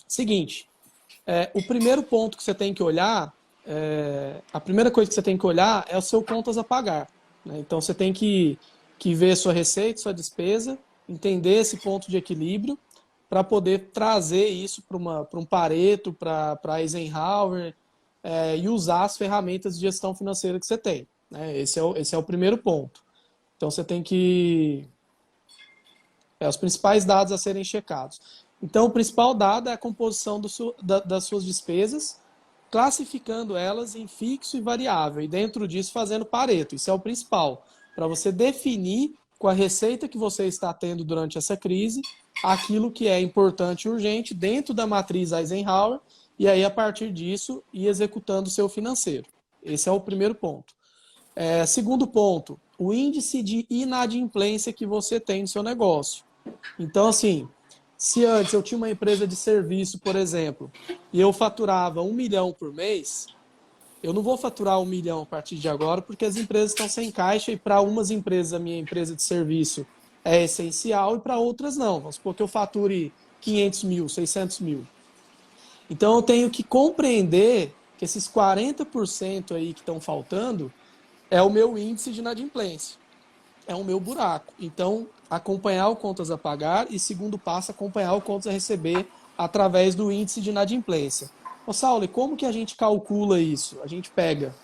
Speaker 2: Seguinte, o primeiro ponto que você tem que olhar, a primeira coisa que você tem que olhar é o seu contas a pagar, né? Então você tem que ver sua receita, sua despesa, entender esse ponto de equilíbrio para poder trazer isso para um Pareto, para Eisenhower e usar as ferramentas de gestão financeira que você tem, né? Esse é o primeiro ponto. Então você tem que... os principais dados a serem checados. Então o principal dado é a composição das suas despesas, classificando elas em fixo e variável, e dentro disso fazendo Pareto. Isso é o principal, para você definir com a receita que você está tendo durante essa crise, aquilo que é importante e urgente dentro da matriz Eisenhower, e aí a partir disso ir executando o seu financeiro. Esse é o primeiro ponto. Segundo ponto, o índice de inadimplência que você tem no seu negócio. Então, assim, se antes eu tinha uma empresa de serviço, por exemplo, e eu faturava 1 milhão por mês, eu não vou faturar 1 milhão a partir de agora, porque as empresas estão sem caixa e para umas empresas a minha empresa de serviço é essencial e para outras não. Vamos supor que eu fature 500 mil, 600 mil. Então eu tenho que compreender que esses 40% aí que estão faltando é o meu índice de inadimplência, é o meu buraco. Então, acompanhar o contas a pagar e, segundo passo, acompanhar o contas a receber através do índice de inadimplência. Ô, Saulo, e como que a gente calcula isso? A gente pega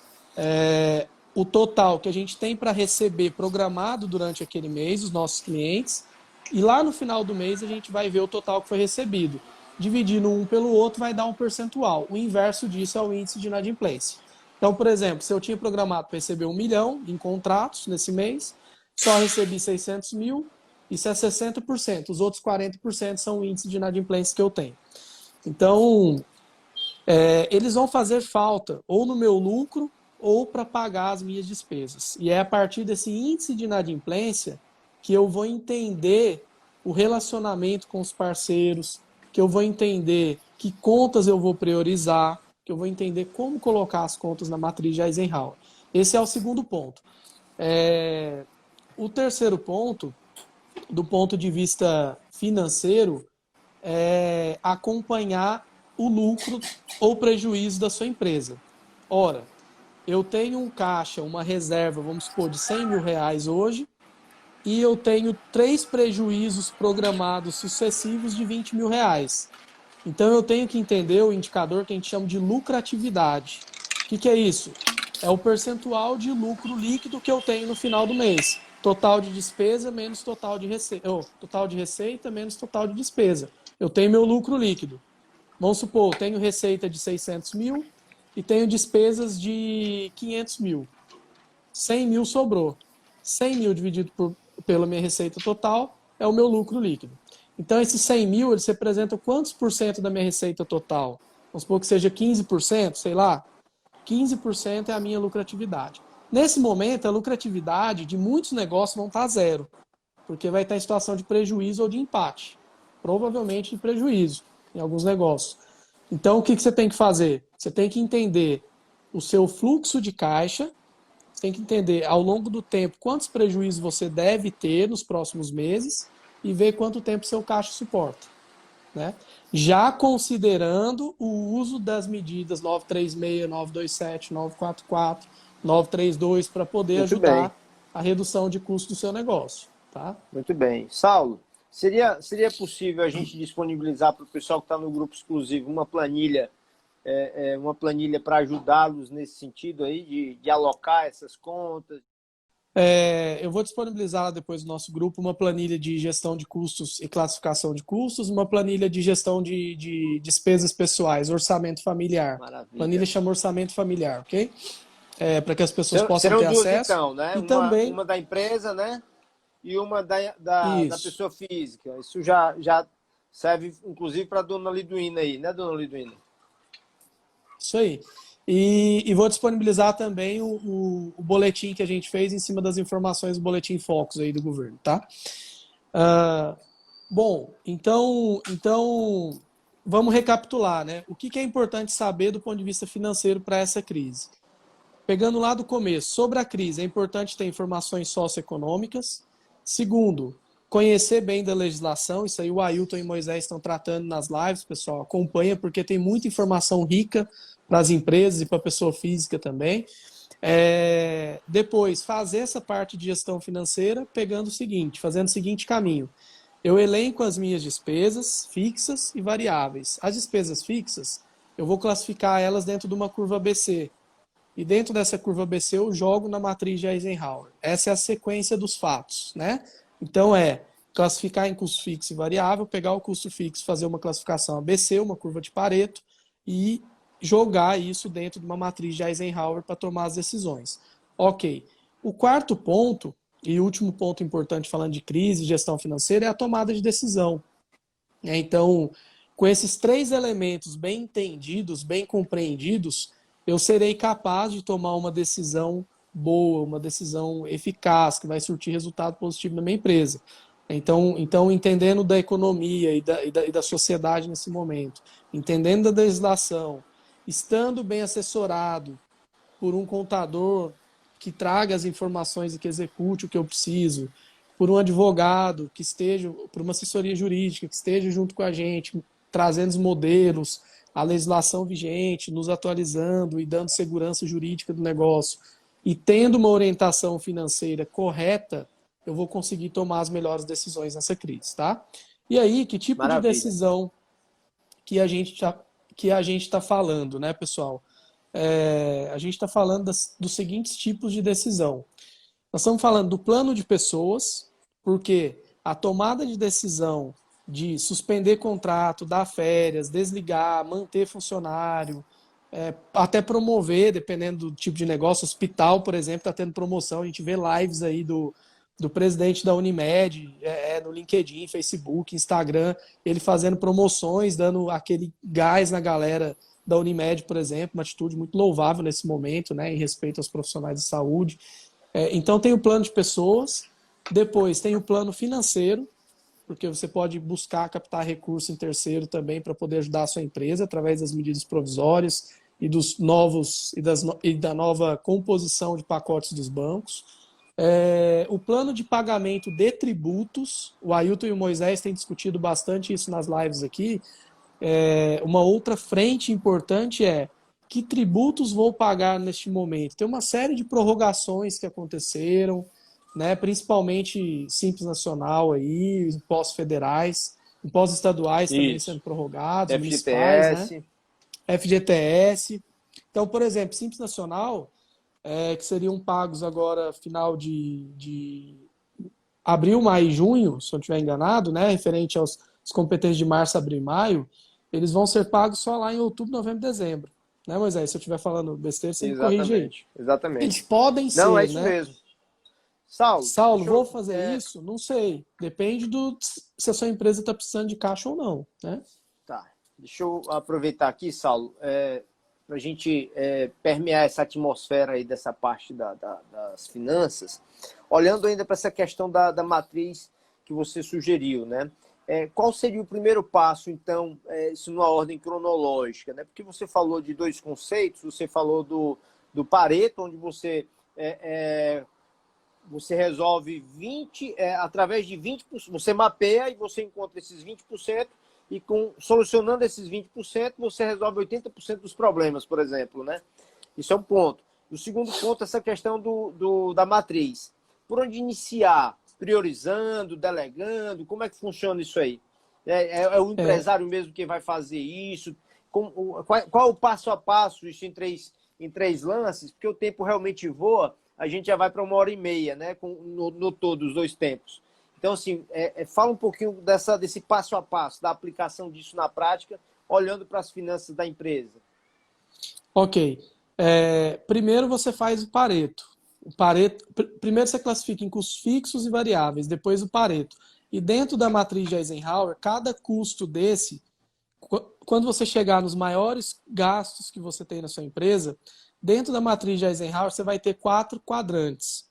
Speaker 2: o total que a gente tem para receber programado durante aquele mês, os nossos clientes, e lá no final do mês a gente vai ver o total que foi recebido. Dividindo um pelo outro vai dar um percentual. O inverso disso é o índice de inadimplência. Então, por exemplo, se eu tinha programado para receber 1 milhão em contratos nesse mês, só recebi 600 mil, isso é 60%. Os outros 40% são o índice de inadimplência que eu tenho. Então, eles vão fazer falta ou no meu lucro ou para pagar as minhas despesas. E é a partir desse índice de inadimplência que eu vou entender o relacionamento com os parceiros, que eu vou entender que contas eu vou priorizar, que eu vou entender como colocar as contas na matriz de Eisenhower. Esse é o segundo ponto. O terceiro ponto, do ponto de vista financeiro, é acompanhar o lucro ou prejuízo da sua empresa. Ora, eu tenho um caixa, uma reserva, vamos supor, de 100 mil reais hoje, e eu tenho 3 prejuízos programados sucessivos de 20 mil reais. Então eu tenho que entender o indicador que a gente chama de lucratividade. O que é isso? É o percentual de lucro líquido que eu tenho no final do mês. Total de despesa menos total de receita. Total de receita menos total de despesa. Eu tenho meu lucro líquido. Vamos supor, eu tenho receita de 600 mil e tenho despesas de 500 mil. 100 mil sobrou. 100 mil dividido pela minha receita total é o meu lucro líquido. Então, esses 100 mil, eles representam quantos por cento da minha receita total? Vamos supor que seja 15%, sei lá. 15% é a minha lucratividade. Nesse momento, a lucratividade de muitos negócios vão estar zero, porque vai estar em situação de prejuízo ou de empate. Provavelmente de prejuízo em alguns negócios. Então, o que você tem que fazer? Você tem que entender o seu fluxo de caixa, você tem que entender ao longo do tempo quantos prejuízos você deve ter nos próximos meses e ver quanto tempo seu caixa suporta. Né? Já considerando o uso das medidas 936, 927, 944, 932 para poder ajudar a redução de custo do seu negócio. Tá?
Speaker 1: Muito bem. Saulo, seria possível a gente disponibilizar para o pessoal que está no grupo exclusivo uma planilha para ajudá-los nesse sentido aí, de alocar essas contas?
Speaker 2: Eu vou disponibilizar depois no nosso grupo uma planilha de gestão de custos e classificação de custos, uma planilha de gestão de despesas pessoais, orçamento familiar.
Speaker 1: Maravilha.
Speaker 2: Planilha chama orçamento familiar, ok? Para que as pessoas possam ter
Speaker 1: duas,
Speaker 2: acesso.
Speaker 1: Então, né? Uma da empresa, né? E uma da pessoa física. Isso já serve, inclusive, para a dona Liduína aí, né, dona Liduína?
Speaker 2: Isso aí. E vou disponibilizar também o boletim que a gente fez em cima das informações do Boletim Focus aí do governo, tá? Bom, então vamos recapitular, né? O que é importante saber do ponto de vista financeiro para essa crise? Pegando lá do começo, sobre a crise, é importante ter informações socioeconômicas. Segundo, conhecer bem da legislação. Isso aí o Ailton e o Moisés estão tratando nas lives, pessoal. Acompanha, porque tem muita informação rica para as empresas e para a pessoa física também. Depois, fazer essa parte de gestão financeira fazendo o seguinte caminho. Eu elenco as minhas despesas fixas e variáveis. As despesas fixas, eu vou classificar elas dentro de uma curva ABC. e dentro dessa curva ABC eu jogo na matriz de Eisenhower. Essa é a sequência dos fatos, né? Então classificar em custo fixo e variável, pegar o custo fixo, fazer uma classificação ABC, uma curva de Pareto, e jogar isso dentro de uma matriz de Eisenhower para tomar as decisões. Ok. O quarto ponto, e último ponto importante falando de crise e gestão financeira, é a tomada de decisão. Então, com esses 3 elementos bem entendidos, bem compreendidos, eu serei capaz de tomar uma decisão boa, uma decisão eficaz, que vai surtir resultado positivo na minha empresa. Então entendendo da economia e da sociedade nesse momento, entendendo da legislação, estando bem assessorado por um contador que traga as informações e que execute o que eu preciso, por um advogado que esteja, por uma assessoria jurídica que esteja junto com a gente, trazendo os modelos, a legislação vigente, nos atualizando e dando segurança jurídica do negócio, e tendo uma orientação financeira correta, eu vou conseguir tomar as melhores decisões nessa crise, tá? E aí, que tipo
Speaker 1: Maravilha.
Speaker 2: de decisão que a gente está falando, né, pessoal? A gente está falando dos seguintes tipos de decisão. Nós estamos falando do plano de pessoas, porque a tomada de decisão de suspender contrato, dar férias, desligar, manter funcionário, até promover, dependendo do tipo de negócio. Hospital, por exemplo, está tendo promoção. A gente vê lives aí do presidente da Unimed, no LinkedIn, Facebook, Instagram, ele fazendo promoções, dando aquele gás na galera da Unimed, por exemplo, uma atitude muito louvável nesse momento, né, em respeito aos profissionais de saúde. Então tem o plano de pessoas, depois tem o plano financeiro, porque você pode buscar captar recurso em terceiro também para poder ajudar a sua empresa através das medidas provisórias e dos novos e da nova composição de pacotes dos bancos. O plano de pagamento de tributos, o Ailton e o Moisés têm discutido bastante isso nas lives aqui. Uma outra frente importante que tributos vou pagar neste momento. Tem uma série de prorrogações que aconteceram, né, principalmente Simples Nacional, aí, impostos federais, impostos estaduais também sendo prorrogados,
Speaker 1: FGTS.
Speaker 2: municipais, né? FGTS. Então, por exemplo, Simples Nacional, que seriam pagos agora final de abril, maio e junho, se eu não estiver enganado, né, referente aos competentes de março, abril e maio, eles vão ser pagos só lá em outubro, novembro e dezembro. Né, Moisés? Se eu estiver falando besteira, você me corrige aí.
Speaker 1: Exatamente.
Speaker 2: Eles podem ser,
Speaker 1: não, é isso
Speaker 2: né?
Speaker 1: mesmo.
Speaker 2: Saulo, vou fazer isso? Não sei. Depende se a sua empresa está precisando de caixa ou não, né?
Speaker 1: Tá. Deixa eu aproveitar aqui, Saulo, para a gente permear essa atmosfera aí dessa parte das finanças, olhando ainda para essa questão da matriz que você sugeriu, né? Qual seria o primeiro passo, então, isso numa ordem cronológica, né? Porque você falou de 2 conceitos, você falou do Pareto, onde você resolve 20, através de 20%, você mapeia e você encontra esses 20%, e solucionando esses 20%, você resolve 80% dos problemas, por exemplo, né? Isso é um ponto. O segundo ponto é essa questão da matriz. Por onde iniciar? Priorizando, delegando? Como é que funciona isso aí? É o empresário mesmo que vai fazer isso? Qual é o passo a passo, isso em três lances? Porque o tempo realmente voa, a gente já vai para 1h30, né? No todo, os 2 tempos. Então, assim, fala um pouquinho desse passo a passo, da aplicação disso na prática, olhando para as finanças da empresa.
Speaker 2: Ok. Primeiro você faz o Pareto. Primeiro você classifica em custos fixos e variáveis, depois o Pareto. E dentro da matriz de Eisenhower, cada custo desse, quando você chegar nos maiores gastos que você tem na sua empresa, dentro da matriz de Eisenhower você vai ter 4 quadrantes.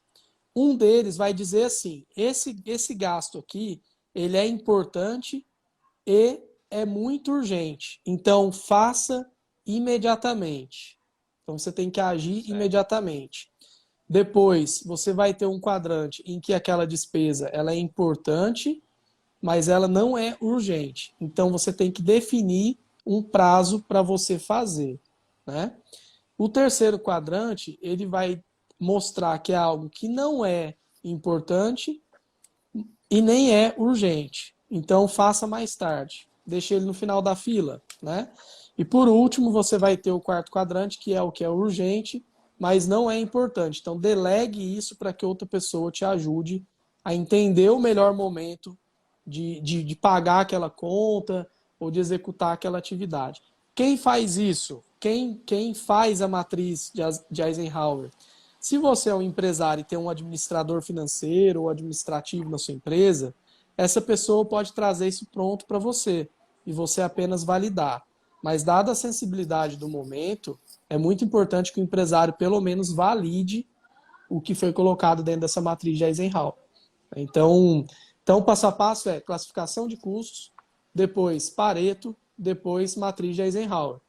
Speaker 2: Um deles vai dizer assim, esse gasto aqui, ele é importante e é muito urgente. Então, faça imediatamente. Então, você tem que agir imediatamente. Depois, você vai ter um quadrante em que aquela despesa ela é importante, mas ela não é urgente. Então, você tem que definir um prazo para você fazer, né? O terceiro quadrante, ele vai mostrar que é algo que não é importante e nem é urgente. Então, faça mais tarde. Deixe ele no final da fila, né? E por último, você vai ter o quarto quadrante, que é o que é urgente mas não é importante. Então, delegue isso para que outra pessoa te ajude a entender o melhor momento de pagar aquela conta ou de executar aquela atividade. Quem faz isso? Quem faz a matriz de Eisenhower? Se você é um empresário e tem um administrador financeiro ou administrativo na sua empresa, essa pessoa pode trazer isso pronto para você e você apenas validar. Mas, dada a sensibilidade do momento, é muito importante que o empresário pelo menos valide o que foi colocado dentro dessa matriz de Eisenhower. Então, o passo a passo é classificação de custos, depois Pareto, depois matriz de Eisenhower.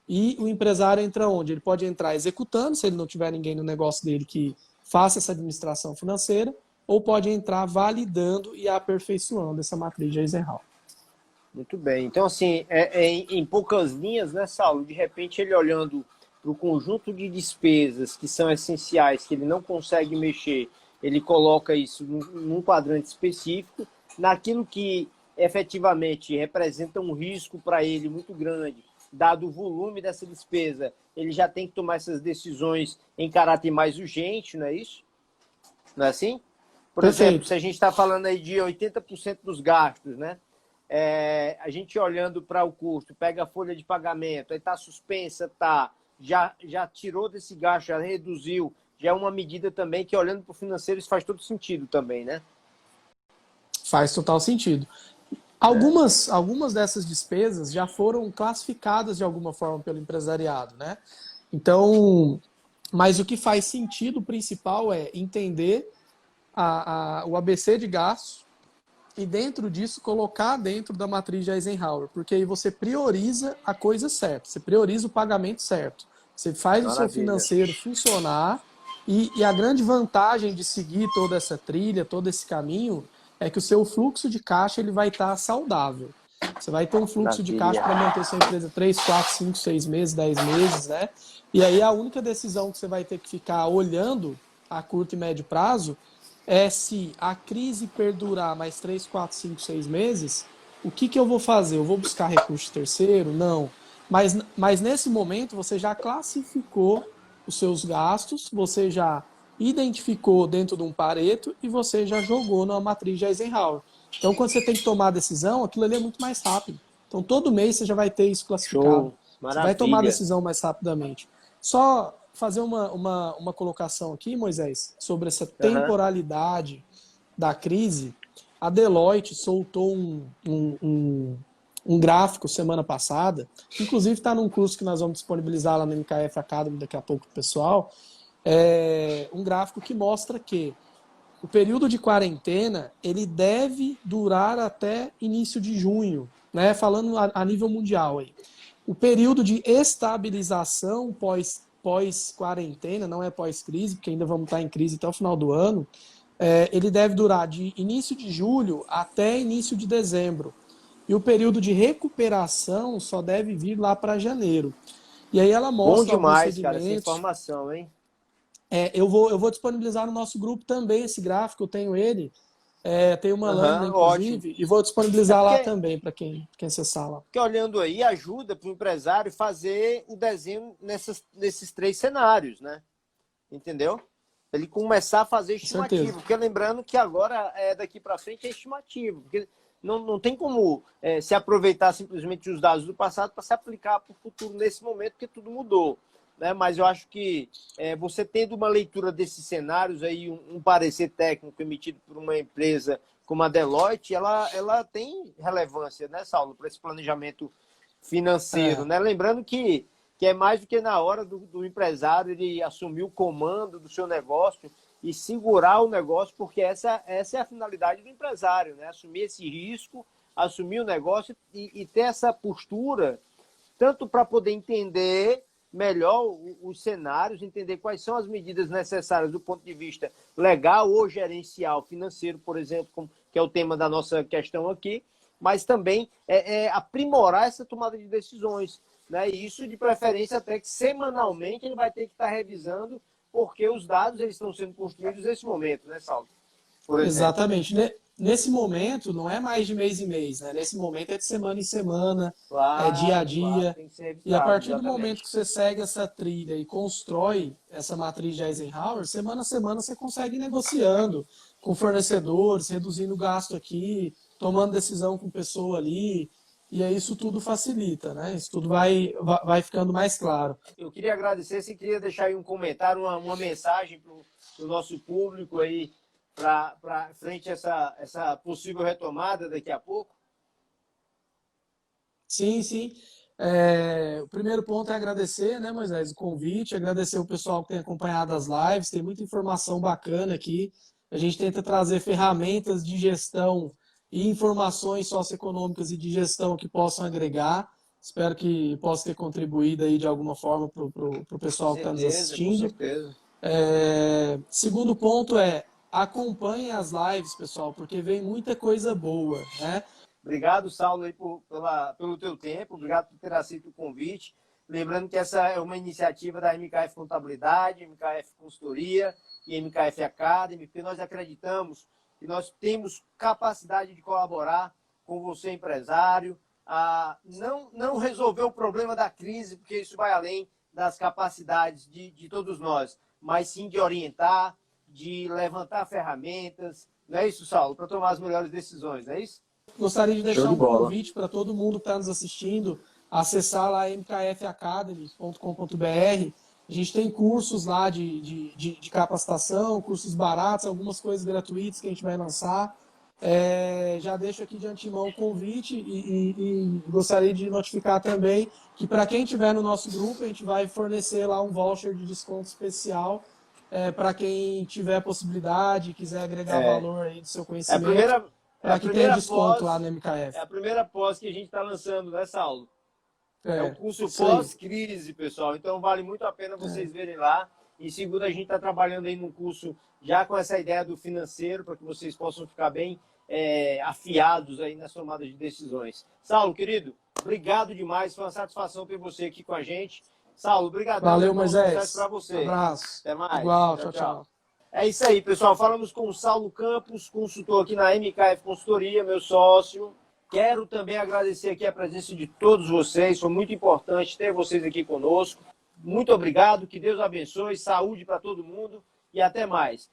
Speaker 2: E o empresário entra onde? Ele pode entrar executando, se ele não tiver ninguém no negócio dele que faça essa administração financeira, ou pode entrar validando e aperfeiçoando essa matriz de Eisenhower.
Speaker 1: Muito bem. Então, assim, em poucas linhas, né, Saulo? De repente, ele olhando para o conjunto de despesas que são essenciais, que ele não consegue mexer, ele coloca isso num quadrante específico, naquilo que efetivamente representa um risco para ele muito grande, dado o volume dessa despesa, ele já tem que tomar essas decisões em caráter mais urgente, não é isso? Não é assim? Por exemplo, se a gente está falando aí de 80% dos gastos, né? A gente olhando para o custo, pega a folha de pagamento, aí está suspensa, já tirou desse gasto, já reduziu, já é uma medida também que, olhando para o financeiro, isso faz todo sentido também, né?
Speaker 2: Faz total sentido. Algumas dessas despesas já foram classificadas de alguma forma pelo empresariado, né? Então, mas o que faz sentido principal é entender o ABC de gastos e dentro disso colocar dentro da matriz de Eisenhower, porque aí você prioriza a coisa certa, você prioriza o pagamento certo, você faz o seu financeiro funcionar e a grande vantagem de seguir toda essa trilha, todo esse caminho, é que o seu fluxo de caixa ele vai estar saudável. Você vai ter um fluxo de caixa para manter sua empresa 3, 4, 5, 6 meses, 10 meses, né? E aí a única decisão que você vai ter que ficar olhando a curto e médio prazo é se a crise perdurar mais 3, 4, 5, 6 meses, o que eu vou fazer? Eu vou buscar recurso terceiro? Não. Mas nesse momento você já classificou os seus gastos, você já identificou dentro de um Pareto e você já jogou na matriz de Eisenhower. Então, quando você tem que tomar a decisão, aquilo ali é muito mais rápido. Então, todo mês você já vai ter isso classificado. Você vai tomar a decisão mais rapidamente. Só fazer uma colocação aqui, Moisés, sobre essa temporalidade da crise. A Deloitte soltou um gráfico semana passada, inclusive está num curso que nós vamos disponibilizar lá no MKF Academy daqui a pouco para o pessoal, um gráfico que mostra que o período de quarentena ele deve durar até início de junho, né? Falando a nível mundial aí. O período de estabilização pós-quarentena, não é pós-crise, porque ainda vamos estar em crise até o final do ano, ele deve durar de início de julho até início de dezembro. E o período de recuperação só deve vir lá para janeiro. E aí ela mostra...
Speaker 1: Bom demais, cara, essa informação, hein?
Speaker 2: Eu vou disponibilizar no nosso grupo também esse gráfico, eu tenho ele. Tem uma lâmina, inclusive, e vou disponibilizar lá também para quem acessar lá.
Speaker 1: Porque olhando aí, ajuda para o empresário fazer o desenho nesses 3 cenários, né? Entendeu? Ele começar a fazer estimativa. Porque lembrando que agora, daqui para frente, é estimativa. Porque não tem como se aproveitar simplesmente os dados do passado para se aplicar para o futuro nesse momento, porque tudo mudou. Né? Mas eu acho que você tendo uma leitura desses cenários, aí, um parecer técnico emitido por uma empresa como a Deloitte, ela tem relevância, né, Saulo, para esse planejamento financeiro. Né? Lembrando que é mais do que na hora do empresário ele assumir o comando do seu negócio e segurar o negócio, porque essa é a finalidade do empresário, né? Assumir esse risco, assumir o negócio e ter essa postura, tanto para poder entender melhor os cenários, entender quais são as medidas necessárias do ponto de vista legal ou gerencial, financeiro, por exemplo, que é o tema da nossa questão aqui, mas também aprimorar essa tomada de decisões. Né? E isso, de preferência, até que semanalmente ele vai ter que estar revisando, porque os dados eles estão sendo construídos nesse momento, né, Saulo?
Speaker 2: Exatamente. nesse momento não é mais de mês em mês, né? Nesse momento é de semana em semana, é
Speaker 1: Claro,
Speaker 2: dia a
Speaker 1: claro,
Speaker 2: dia.
Speaker 1: tem que ser
Speaker 2: E a
Speaker 1: evitado,
Speaker 2: partir do momento
Speaker 1: exatamente.
Speaker 2: que você segue essa trilha e constrói essa matriz de Eisenhower, semana a semana você consegue ir negociando com fornecedores, reduzindo o gasto aqui, tomando decisão com pessoa ali, e aí isso tudo facilita, né? Isso tudo vai ficando mais claro.
Speaker 1: Eu queria agradecer, se queria deixar aí um comentário, uma mensagem para o nosso público aí, para frente a essa possível retomada daqui a pouco.
Speaker 2: Sim, sim. O primeiro ponto é agradecer, né, Moisés, o convite, agradecer o pessoal que tem acompanhado as lives, tem muita informação bacana aqui. A gente tenta trazer ferramentas de gestão e informações socioeconômicas e de gestão que possam agregar. Espero que possa ter contribuído aí de alguma forma para o
Speaker 1: Com
Speaker 2: pessoal que está nos
Speaker 1: certeza, com
Speaker 2: assistindo.
Speaker 1: certeza.
Speaker 2: Segundo ponto é acompanhem as lives, pessoal, porque vem muita coisa boa, né?
Speaker 1: Obrigado, Saulo, aí pelo teu tempo, obrigado por ter aceito o convite. Lembrando que essa é uma iniciativa da MKF Contabilidade, MKF Consultoria e MKF Academy, porque nós acreditamos que nós temos capacidade de colaborar com você, empresário, a não resolver o problema da crise, porque isso vai além das capacidades de todos nós, mas sim de orientar, de levantar ferramentas, não é isso, Saulo? Para tomar as melhores decisões, não é isso?
Speaker 2: Gostaria de
Speaker 1: Show
Speaker 2: deixar
Speaker 1: de
Speaker 2: um
Speaker 1: bola.
Speaker 2: convite para todo mundo que está nos assistindo, acessar lá mkfacademy.com.br. A gente tem cursos lá de capacitação, cursos baratos, algumas coisas gratuitas que a gente vai lançar. Já deixo aqui de antemão o convite e gostaria de notificar também que para quem estiver no nosso grupo, a gente vai fornecer lá um voucher de desconto especial para quem tiver a possibilidade, quiser agregar
Speaker 1: É,
Speaker 2: valor aí do seu
Speaker 1: é a
Speaker 2: conhecimento,
Speaker 1: primeira, é a
Speaker 2: para que tenha
Speaker 1: primeira
Speaker 2: desconto lá
Speaker 1: pós,
Speaker 2: no MKF.
Speaker 1: é a primeira pós que a gente está lançando nessa aula. É o curso
Speaker 2: Isso aí.
Speaker 1: pós-crise, pessoal. Então vale muito a pena
Speaker 2: É,
Speaker 1: vocês verem lá. Em segundo, a gente está trabalhando aí num curso já com essa ideia do financeiro, para que vocês possam ficar bem afiados aí nas tomadas de decisões. Saulo, querido, obrigado demais. Foi uma satisfação ter você aqui com a gente. Saulo, obrigadão, meu
Speaker 2: Valeu,
Speaker 1: irmão. Sucesso para
Speaker 2: Moisés.
Speaker 1: você.
Speaker 2: Abraço.
Speaker 1: Até mais.
Speaker 2: Igual.
Speaker 1: Tchau,
Speaker 2: Tchau,
Speaker 1: tchau.
Speaker 2: tchau.
Speaker 1: É isso aí, pessoal. Falamos com o Saulo Campos, consultor aqui na MKF Consultoria, meu sócio. Quero também agradecer aqui a presença de todos vocês. Foi muito importante ter vocês aqui conosco. Muito obrigado, que Deus abençoe, saúde para todo mundo e até mais.